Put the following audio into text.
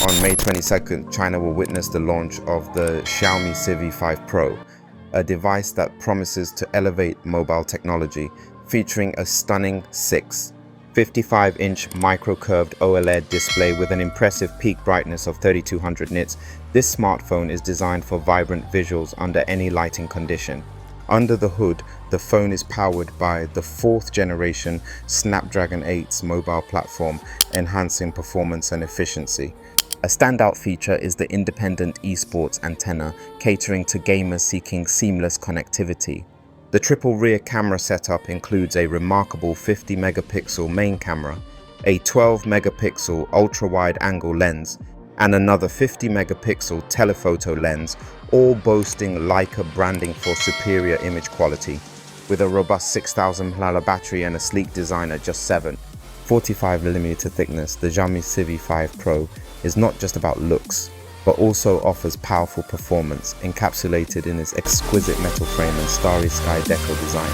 On May 22nd, China will witness the launch of the Xiaomi CIVI 5 Pro, a device that promises to elevate mobile technology, featuring a stunning 55-inch micro-curved OLED display with an impressive peak brightness of 3200 nits. This smartphone is designed for vibrant visuals under any lighting condition. Under the hood, the phone is powered by the 4th generation Snapdragon 8's mobile platform, enhancing performance and efficiency. A standout feature is the independent esports antenna, catering to gamers seeking seamless connectivity. The triple rear camera setup includes a remarkable 50-megapixel main camera, a 12-megapixel ultra-wide-angle lens, and another 50-megapixel telephoto lens, all boasting Leica branding for superior image quality. With a robust 6000 mAh battery and a sleek design at just 7.45mm thickness, the Xiaomi CIVI 5 Pro is not just about looks, but also offers powerful performance encapsulated in its exquisite metal frame and starry sky deco design.